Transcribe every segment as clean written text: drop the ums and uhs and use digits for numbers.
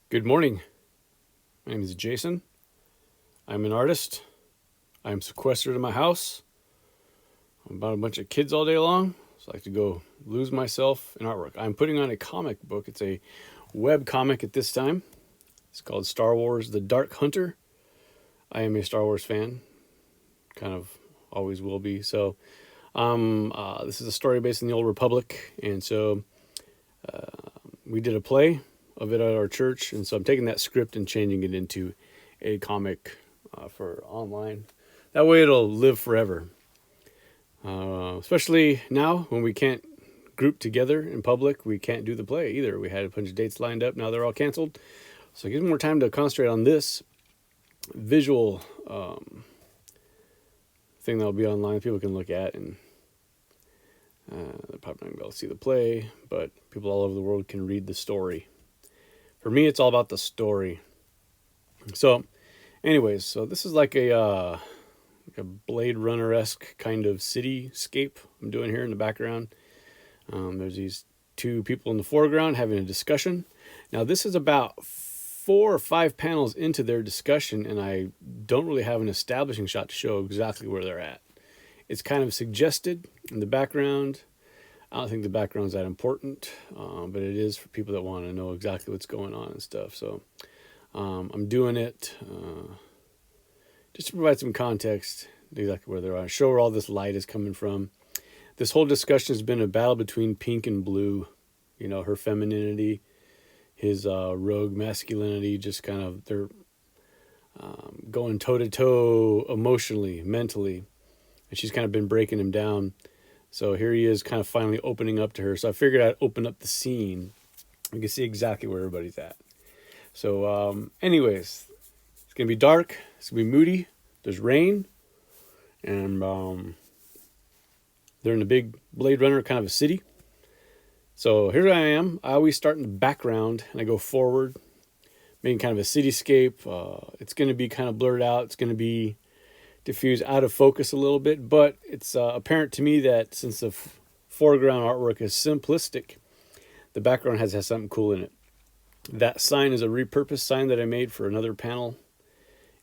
Good morning. My name is Jason. I'm an artist. I'm sequestered in my house. I'm about a bunch of kids all day long, so I like to go lose myself in artwork. I'm putting on a comic book. It's a web comic at this time. It's called Star Wars The Dark Hunter. I am a Star Wars fan, kind of always will be. This is a story based in the Old Republic, and so we did a play of it at our church, and so I'm taking that script and changing it into a comic for online. That way it'll live forever. Especially now when we can't group together in public, we can't do the play either. We had a bunch of dates lined up, now they're all canceled. So it gives me more time to concentrate on this visual thing that'll be online. People can look at, and they're probably not going to be able to see the play, but people all over the world can read the story. For me, it's all about the story. So, anyways, this is like a Blade Runner-esque kind of cityscape I'm doing here in the background. There's these two people in the foreground having a discussion. Now, this is about 4 or 5 panels into their discussion, and I don't really have an establishing shot to show exactly where they're at. It's kind of suggested in the background. I don't think the background's that important, but it is for people that want to know exactly what's going on and stuff. So I'm doing it just to provide some context, exactly where they're at. Show where all this light is coming from. This whole discussion has been a battle between pink and blue. You know, her femininity, his rogue masculinity, just kind of, they're going toe-to-toe emotionally, mentally. And she's kind of been breaking him down. So here he is kind of finally opening up to her. So I figured I'd open up the scene. You can see exactly where everybody's at. So anyways, it's going to be dark. It's going to be moody. There's rain. And they're in a big Blade Runner kind of a city. So here I am. I always start in the background and I go forward, making kind of a cityscape. It's going to be kind of blurred out. It's going to be diffuse, out of focus a little bit, but it's apparent to me that since the foreground artwork is simplistic, the background has something cool in it. That sign is a repurposed sign that I made for another panel.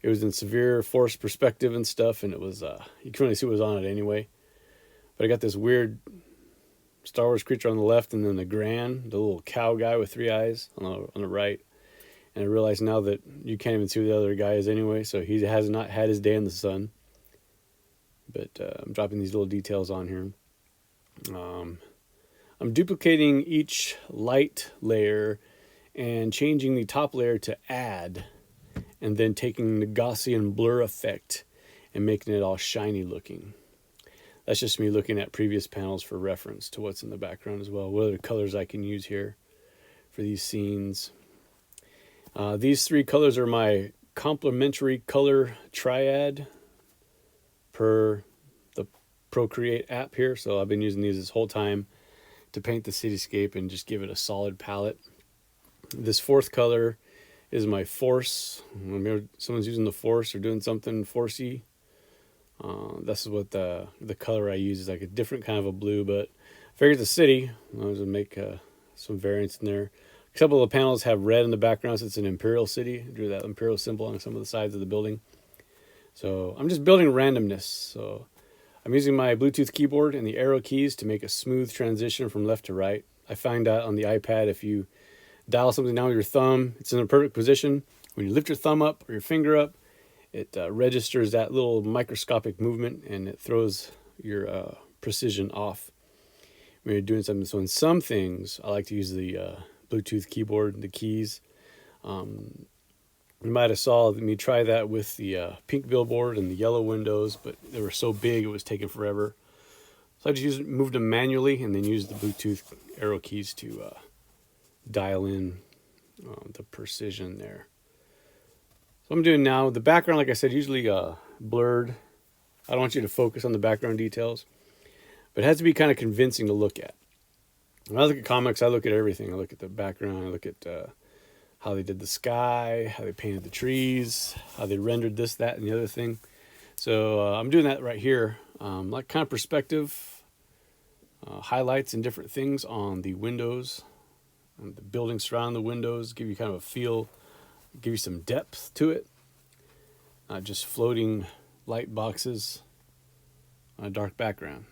It was in severe forced perspective and stuff, and it was you can only see what was on it anyway. But I got this weird Star Wars creature on the left, and then the little cow guy with 3 eyes on the right. And I realize now that you can't even see who the other guy is anyway, so he has not had his day in the sun. But I'm dropping these little details on here. I'm duplicating each light layer and changing the top layer to add, and then taking the Gaussian blur effect and making it all shiny looking. That's just me looking at previous panels for reference to what's in the background as well. What other colors I can use here for these scenes. These 3 colors are my complementary color triad per the Procreate app here. So I've been using these this whole time to paint the cityscape and just give it a solid palette. This 4th color is my force. Maybe someone's using the force or doing something forcey. This is what the color I use is like a different kind of a blue, but I figured the city, I was going to make some variants in there. A couple of the panels have red in the background, so it's an Imperial city. I drew that Imperial symbol on some of the sides of the building. So I'm just building randomness. So I'm using my Bluetooth keyboard and the arrow keys to make a smooth transition from left to right. I find out on the iPad if you dial something down with your thumb, it's in a perfect position. When you lift your thumb up or your finger up, it registers that little microscopic movement and it throws your precision off when you're doing something. So in some things, I like to use the Bluetooth keyboard, the keys. You might have saw me try that with the pink billboard and the yellow windows, but they were so big it was taking forever. So I just moved them manually and then used the Bluetooth arrow keys to dial in the precision there. So I'm doing now, the background, like I said, usually blurred. I don't want you to focus on the background details, but it has to be kind of convincing to look at. When I look at comics, I look at everything. I look at the background, I look at how they did the sky, how they painted the trees, how they rendered this, that, and the other thing. So I'm doing that right here. Like kind of perspective, highlights and different things on the windows And the buildings surrounding the windows give you kind of a feel, give you some depth to it. Not just floating light boxes on a dark background.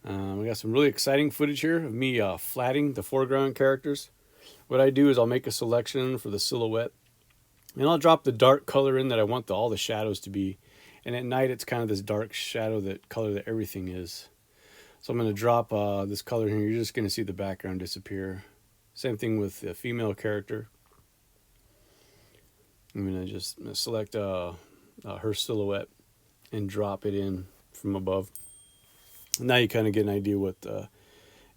We got some really exciting footage here of me flatting the foreground characters. What I do is I'll make a selection for the silhouette, and I'll drop the dark color in that I want all the shadows to be. And at night, it's kind of this dark shadow color that everything is. So I'm going to drop this color here. You're just going to see the background disappear. Same thing with the female character. I'm going to just select her silhouette and drop it in from above. Now you kind of get an idea what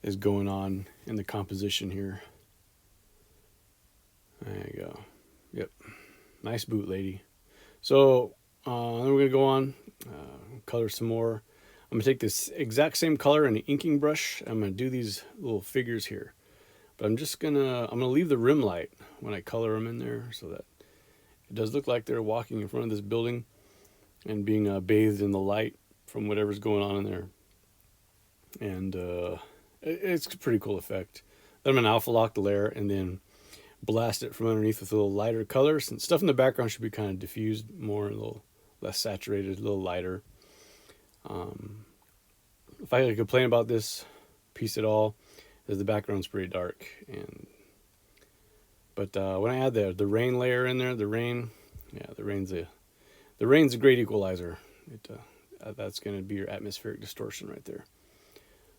is going on in the composition here. There you go. Yep. Nice boot, lady. So then we're going to go on, color some more. I'm going to take this exact same color and an inking brush. I'm going to do these little figures here. But I'm going to leave the rim light when I color them in there so that it does look like they're walking in front of this building and being bathed in the light from whatever's going on in there. And it's a pretty cool effect. Then I'm going to alpha lock the layer and then blast it from underneath with a little lighter color. Since stuff in the background should be kind of diffused more, a little less saturated, a little lighter. If I could complain about this piece at all, is the background's pretty dark. But when I add the rain layer in there, the rain's a great equalizer. That's going to be your atmospheric distortion right there.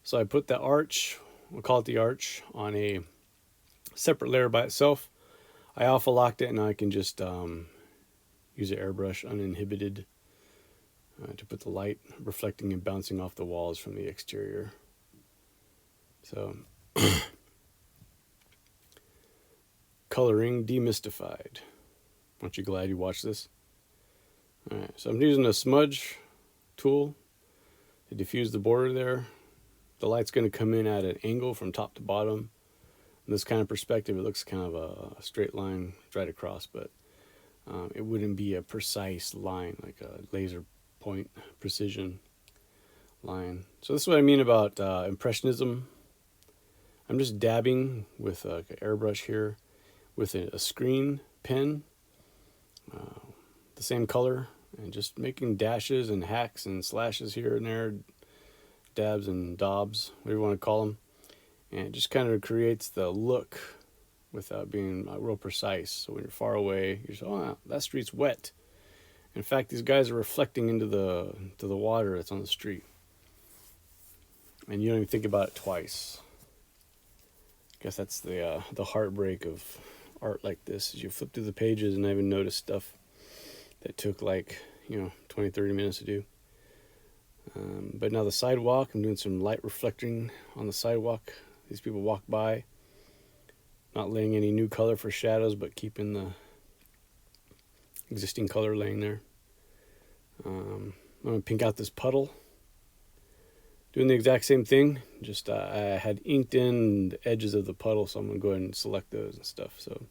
So I put the arch, we'll call it the arch, on a separate layer by itself. I alpha locked it, and I can just use an airbrush uninhibited to put the light reflecting and bouncing off the walls from the exterior. So coloring demystified. Aren't you glad you watched this? All right, so I'm using a smudge tool to diffuse the border there. The light's going to come in at an angle from top to bottom. In this kind of perspective, it looks kind of a straight line right across, but it wouldn't be a precise line, like a laser point precision line. So this is what I mean about impressionism. I'm just dabbing with an airbrush here with a screen pen, the same color, and just making dashes and hacks and slashes here and there, dabs and daubs, whatever you want to call them. And it just kind of creates the look without being real precise. So when you're far away, you're just, oh, wow, that street's wet. In fact, these guys are reflecting into the water that's on the street. And you don't even think about it twice. I guess that's the heartbreak of art like this, is you flip through the pages and I even notice stuff that took 20, 30 minutes to do. But now the sidewalk, I'm doing some light reflecting on the sidewalk. These people walk by, not laying any new color for shadows, but keeping the existing color laying there. I'm going to pink out this puddle. Doing the exact same thing, just I had inked in the edges of the puddle, so I'm going to go ahead and select those and stuff. So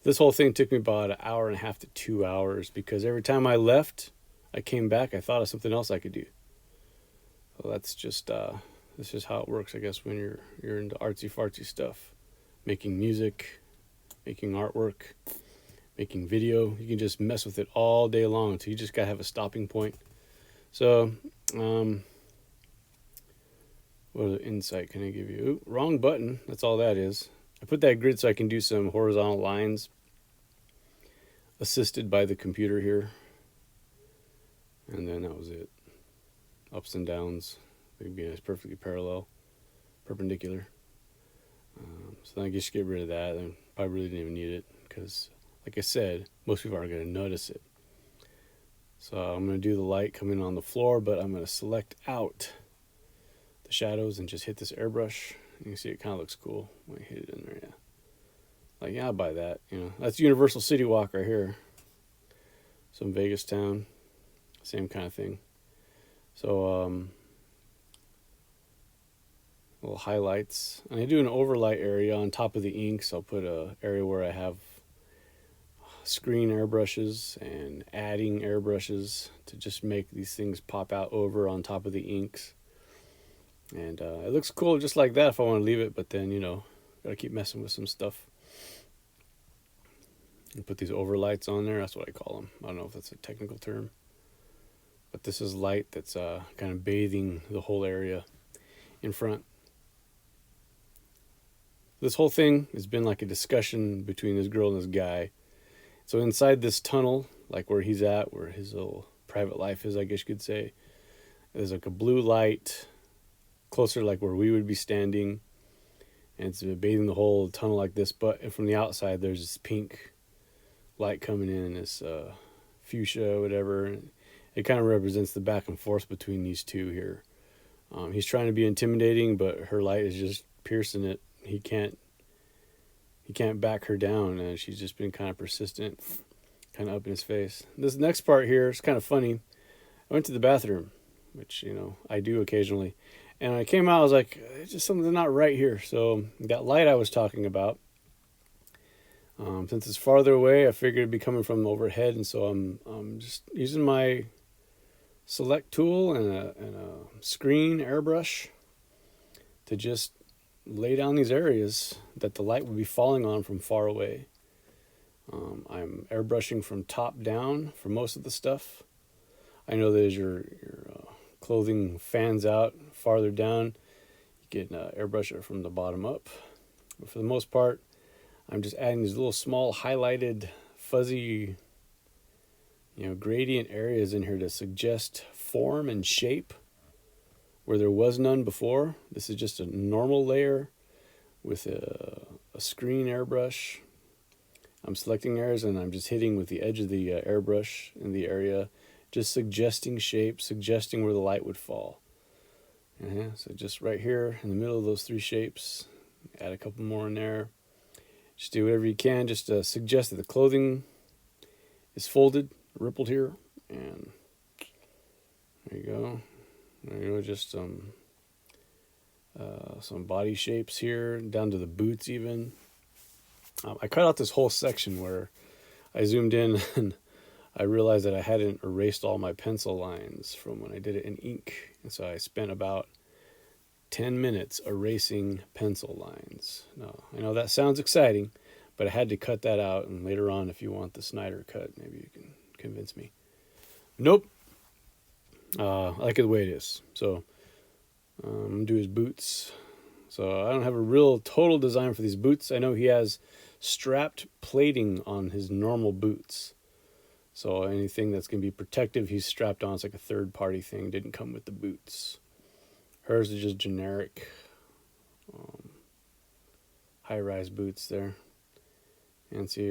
this whole thing took me about an hour and a half to 2 hours, because every time I left, I came back, I thought of something else I could do. So that's just how it works, I guess, when you're into artsy fartsy stuff, making music, making artwork, making video. You can just mess with it all day long until you just gotta have a stopping point. So, what other insight can I give you? Ooh, wrong button. That's all that is. I put that grid so I can do some horizontal lines, assisted by the computer here. And then that was it. Ups and downs. They can be nice, perfectly parallel, perpendicular. So then I guess you get rid of that. And probably really didn't even need it, because, like I said, most people aren't going to notice it. So I'm going to do the light coming on the floor, but I'm going to select out the shadows and just hit this airbrush. You can see it kind of looks cool when I hit it in there. Yeah, I'll buy that. That's Universal City Walk right here. Some Vegas town, same kind of thing. So little highlights, and I do an overlight area on top of the ink. So I'll put a area where I have screen airbrushes and adding airbrushes to just make these things pop out over on top of the inks. And it looks cool just like that if I want to leave it, but then, gotta keep messing with some stuff. And put these overlights on there. That's what I call them. I don't know if that's a technical term. But this is light that's kind of bathing the whole area in front. This whole thing has been like a discussion between this girl and this guy. So inside this tunnel, like where he's at, where his little private life is, I guess you could say, there's like a blue light closer like where we would be standing. And it's bathing the whole tunnel like this. But from the outside, there's this pink light coming in, this fuchsia, whatever. It kind of represents the back and forth between these two here. He's trying to be intimidating, but her light is just piercing it. He can't back her down, and she's just been kind of persistent, kind of up in his face. This next part here is kind of funny. I went to the bathroom, which, I do occasionally. And when I came out, I was like, it's just something's not right here. So that light I was talking about, since it's farther away, I figured it'd be coming from overhead. And so I'm just using my select tool and a screen airbrush to just lay down these areas that the light would be falling on from far away. I'm airbrushing from top down for most of the stuff. I know that as your clothing fans out farther down, you get airbrush it from the bottom up. But for the most part, I'm just adding these little small highlighted fuzzy gradient areas in here to suggest form and shape where there was none before. This is just a normal layer with a screen airbrush. I'm selecting areas and I'm just hitting with the edge of the airbrush in the area, just suggesting shape, suggesting where the light would fall. So just right here in the middle of those three shapes, add a couple more in there. Just do whatever you can just to suggest that the clothing is folded, rippled here, and there you go. There you go, just some body shapes here, down to the boots even. I cut out this whole section where I zoomed in and I realized that I hadn't erased all my pencil lines from when I did it in ink. And so I spent about 10 minutes erasing pencil lines. Now, I know that sounds exciting, but I had to cut that out. And later on, if you want the Snyder cut, maybe you can convince me. Nope. I like it the way it is. So I'm going to do his boots. So I don't have a real total design for these boots. I know he has strapped plating on his normal boots. So anything that's going to be protective, he's strapped on. It's like a third-party thing. Didn't come with the boots. Hers is just generic high-rise boots there. And see,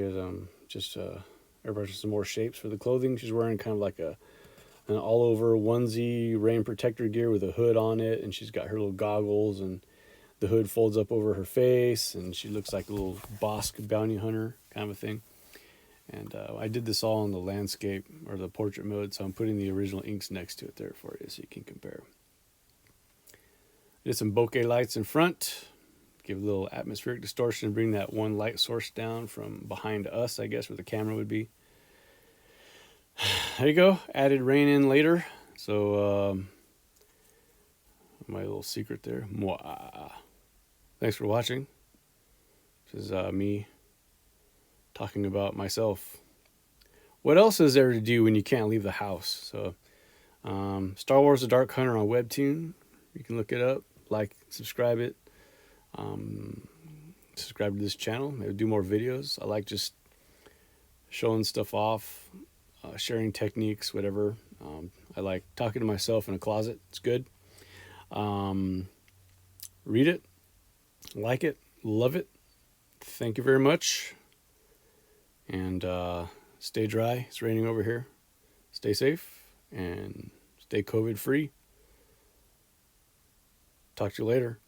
just airbrushing some more shapes for the clothing. She's wearing kind of like an all-over onesie rain protector gear with a hood on it, and she's got her little goggles, and the hood folds up over her face, and she looks like a little Bosque bounty hunter kind of a thing. And I did this all in the landscape or the portrait mode, so I'm putting the original inks next to it there for you so you can compare. Did some bokeh lights in front, give a little atmospheric distortion, bring that one light source down from behind us, I guess, where the camera would be. There you go. Added rain in later. So my little secret there. Mwah. Thanks for watching. This is me talking about myself. What else is there to do when you can't leave the house? So Star Wars: The Dark Hunter on Webtoon. You can look it up, like, subscribe it. Subscribe to this channel. Maybe do more videos. I like just showing stuff off, sharing techniques, whatever. I like talking to myself in a closet. It's good. Read it, like it, love it. Thank you very much. And stay dry. It's raining over here. Stay safe and stay COVID free. Talk to you later.